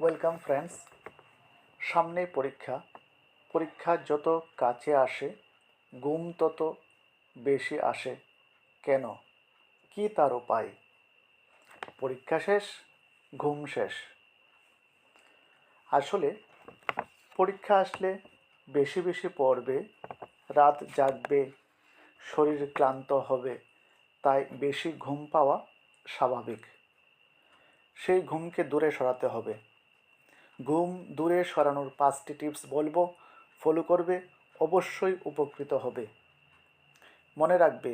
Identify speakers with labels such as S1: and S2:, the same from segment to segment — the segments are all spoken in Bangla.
S1: Welcome friends. সামনে পরীক্ষা যত কাছে আসে ঘুম তত বেশি আসে কেন? কি তার উপায়? পরীক্ষা শেষ, ঘুম শেষ। আসলে পরীক্ষা আসলে বেশি বেশি পড়বে, রাত জাগবে, শরীর ক্লান্ত হবে, তাই বেশি ঘুম পাওয়া স্বাভাবিক। সেই ঘুমকে দূরে সরাতে হবে। ঘুম দূরে সরানোর 5টি টিপস বলবো, ফলো করবে, অবশ্যই উপকৃত হবে। মনে রাখবে,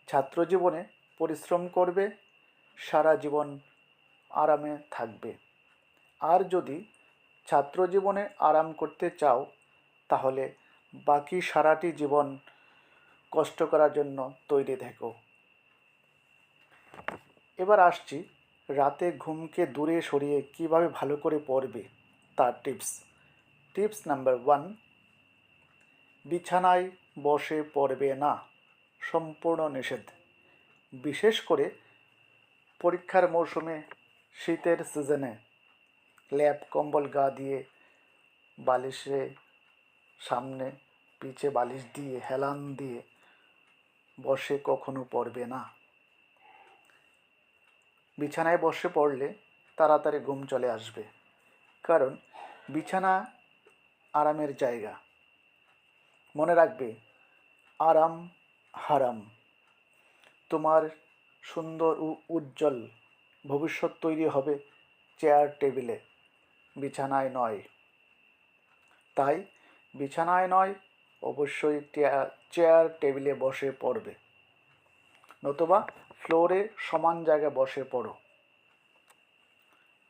S1: ছাত্র জীবনে পরিশ্রম করবে, সারা জীবন আরামে থাকবে। আর যদি ছাত্র জীবনে আরাম করতে চাও তাহলে বাকি সারাটি জীবন কষ্ট করার জন্য তৈরি থেকো। এবার আসছি রাতে ঘুমকে দূরে সরিয়ে কিভাবে ভালো করে পড়বে তার টিপস নাম্বার 1, বিছানায় বসে পড়বে না, সম্পূর্ণ নিষেধ। বিশেষ করে পরীক্ষার মৌসুমে, শীতের সিজনে ল্যাপ কম্বল গা দিয়ে, বালিশে সামনে পিছে বালিশ দিয়ে হেলান দিয়ে বসে কখনো পড়বে না। বিছানায় বসে পড়লে তাড়াতাড়ি ঘুম চলে আসবে, কারণ বিছানা আরামের জায়গা। মনে রাখবে, আরাম হারাম। তোমার সুন্দর ও উজ্জ্বল ভবিষ্যৎ তৈরি হবে চেয়ার টেবিলে, বিছানায় নয়। তাই বিছানায় নয়, অবশ্যই চেয়ার টেবিলে বসে পড়বে, নতুবা ফ্লোরে সমান জায়গায় বসে পড়ো।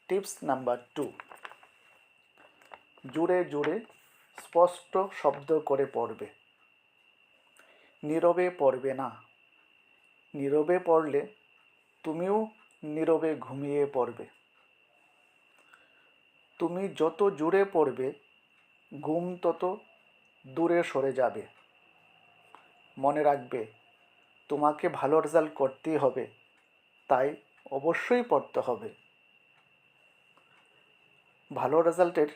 S1: টিপস নাম্বার 2, জোরে জোরে স্পষ্ট শব্দ করে পড়বে, নীরবে পড়বে না। নীরবে পড়লে তুমিও নীরবে ঘুমিয়ে পড়বে। তুমি যত জোরে পড়বে ঘুম তত দূরে সরে যাবে। মনে রাখবে, তোমাকে ভালো রেজাল্ট করতেই হবে, তাই অবশ্যই পড়তে হবে। ভালো রেজাল্টের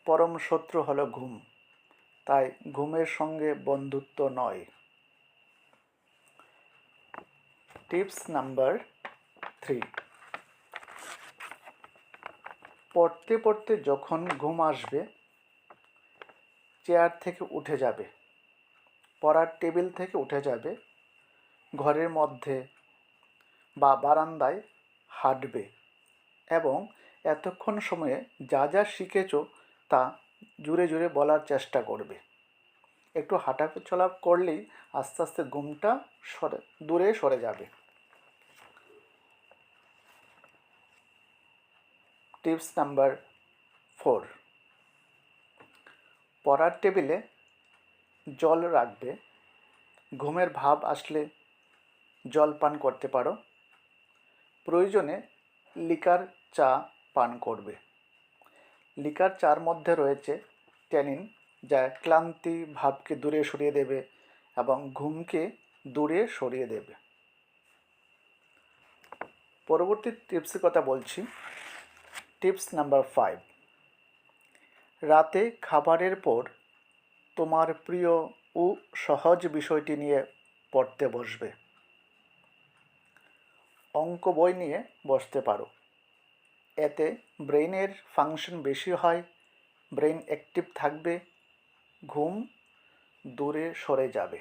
S1: পরম শত্রু হলো ঘুম, তাই ঘুমের সঙ্গে বন্ধুত্ব নয়। টিপস নাম্বার 3, পড়তে পড়তে যখন ঘুম আসবে চেয়ার থেকে উঠে যাবে, পড়ার টেবিল থেকে উঠে যাবে, ঘরের মধ্যে বা বারান্দায় হাঁটবে এবং এতক্ষণ সময়ে যা যা শিখেছো তা জোরে জোরে বলার চেষ্টা করবে। একটু হাঁটাচলা করলেই আস্তে আস্তে ঘুমটা দূরে সরে যাবে। টিপস নাম্বার 4, পড়ার টেবিলে জল রাখবে। ঘুমের ভাব আসলে জল পান করতে পারো, প্রয়োজনে লিকার চা পান করবে। লিকার চার মধ্যে রয়েছে ট্যানিন, যা ক্লান্তি ভাবকে দূরে সরিয়ে দেবে এবং ঘুমকে দূরে সরিয়ে দেবে। পরবর্তী টিপসের কথা বলছি। টিপস নাম্বার 5, রাতে খাবারের পর তোমার প্রিয় ও সহজ বিষয়টি নিয়ে পড়তে বসবে। অঙ্ক বই নিয়ে বসতে পারো, এতে ব্রেইনের ফাংশন বেশি হয়, ব্রেইন অ্যাক্টিভ থাকবে, ঘুম দূরে সরে যাবে।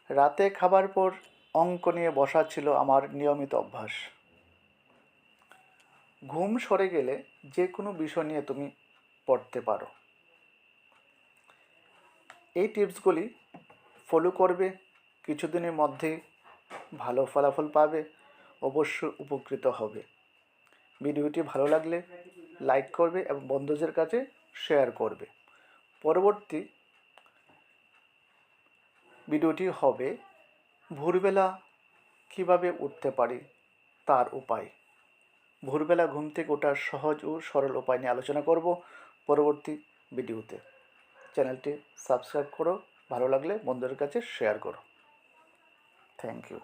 S1: রাতে খাবার পর অঙ্ক নিয়ে বসা ছিল আমার নিয়মিত অভ্যাস। ঘুম সরে গেলে যে কোনো বিষয় নিয়ে তুমি পড়তে পারো। এই টিপসগুলি ফলো করবে, কিছুদিনের মধ্যে ভালো ফলাফল পাবে, অবশ্য উপকৃত হবে। ভিডিওটি ভালো লাগলে লাইক করবে এবং বন্ধুদের কাছে শেয়ার করবে। পরবর্তী ভিডিওটি হবে ভোরবেলা কীভাবে উঠতে পারি তার উপায়। ভোরবেলা ঘুম থেকে ওঠার সহজ ও সরল উপায় নিয়ে আলোচনা করব পরবর্তী ভিডিওতে। চ্যানেলটি সাবস্ক্রাইব করো, ভালো লাগলে বন্ধুদের কাছে শেয়ার করো। Thank you.